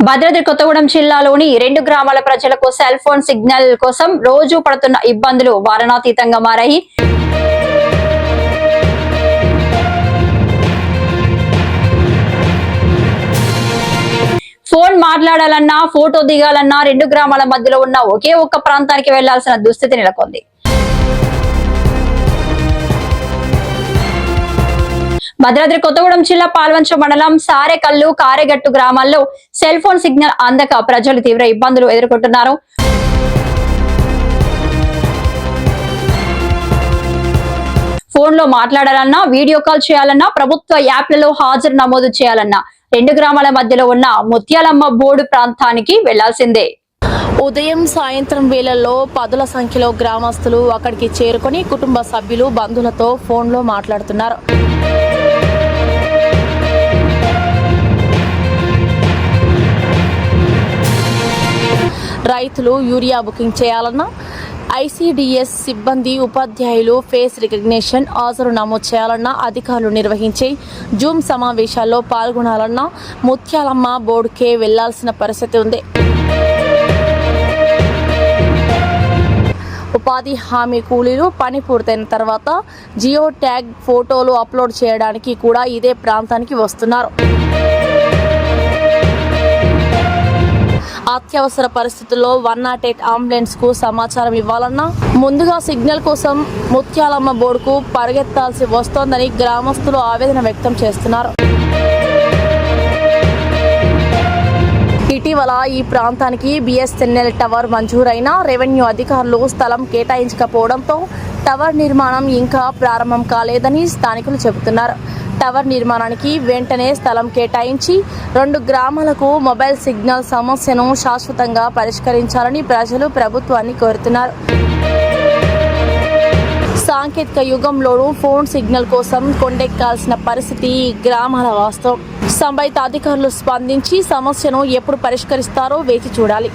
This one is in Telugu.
భద్రాద్రి కొత్తగూడెం జిల్లాలోని 2 గ్రామాల ప్రజలకు సెల్ ఫోన్ సిగ్నల్ కోసం రోజు పడుతున్న ఇబ్బందులు వారణాతీతంగా మారాయి. ఫోన్ మాట్లాడాలన్నా, ఫోటో దిగాలన్నా 2 గ్రామాల మధ్యలో ఉన్న ఒకే ఒక్క ప్రాంతానికి వెళ్లాల్సిన దుస్థితి నెలకొంది. భద్రాద్రి కొత్తగూడెం జిల్లా పాల్వంచ మండలం సారెకల్లు, కారెగట్టు గ్రామాల్లో సెల్ ఫోన్ సిగ్నల్ అందక ప్రజలు తీవ్ర ఇబ్బందులు ఎదుర్కొంటున్నారు. ఫోన్ లో మాట్లాడాలన్నా, వీడియో కాల్ చేయాలన్నా, ప్రభుత్వ యాప్లలో హాజరు నమోదు చేయాలన్నా 2 గ్రామాల మధ్యలో ఉన్న ముత్యాలమ్మ బోర్డు ప్రాంతానికి వెళ్లాల్సిందే. ఉదయం సాయంత్రం వేళల్లో పదుల సంఖ్యలో గ్రామస్తులు అక్కడికి చేరుకొని కుటుంబ సభ్యులు, బంధువులతో ఫోన్లో మాట్లాడుతున్నారు. రైతులు యూరియా బుకింగ్ చేయాలన్నా, ఐసిడిఎస్ సిబ్బంది, ఉపాధ్యాయులు ఫేస్ రికగ్నిషన్ హాజరు నమోదు చేయాలన్నా, అధికారులు నిర్వహించే జూమ్ సమావేశాల్లో పాల్గొనాలన్నా ముత్యాలమ్మ బోర్డుకే వెళ్లాల్సిన పరిస్థితి ఉంది. ఉపాధి హామీ కూలీలు పని పూర్తయిన తర్వాత జియో ట్యాగ్ ఫోటోలు అప్లోడ్ చేయడానికి కూడా ఇదే ప్రాంతానికి వస్తున్నారు. అత్యవసర పరిస్థితుల్లో 108 అంబులెన్స్ కు సమాచారం ఇవ్వాలన్నా ముందుగా సిగ్నల్ కోసం ముత్యాలమ్మ బోర్డుకు పరిగెత్తాల్సి వస్తోందని గ్రామస్తులు ఆవేదన వ్యక్తం చేస్తున్నారు. ఇటీవల ఈ ప్రాంతానికి బిఎస్ఎన్ఎల్ టవర్ మంజూరైన రెవెన్యూ అధికారులు స్థలం కేటాయించకపోవడంతో టవర్ నిర్మాణం ఇంకా ప్రారంభం కాలేదని స్థానికులు చెబుతున్నారు. టవర్ నిర్మాణానికి వెంటనే స్థలం కేటాయించి 2 గ్రామాలకు మొబైల్ సిగ్నల్ సమస్యను శాశ్వతంగా పరిష్కరించాలని ప్రజలు ప్రభుత్వాన్ని కోరుతున్నారు. సాంకేతిక యుగంలోనూ ఫోన్ సిగ్నల్ కోసం కొండెక్కాల్సిన పరిస్థితి ఈ గ్రామాల వాస్తవం. సంబంధిత అధికారులు స్పందించి సమస్యను ఎప్పుడు పరిష్కరిస్తారో వేచి చూడాలి.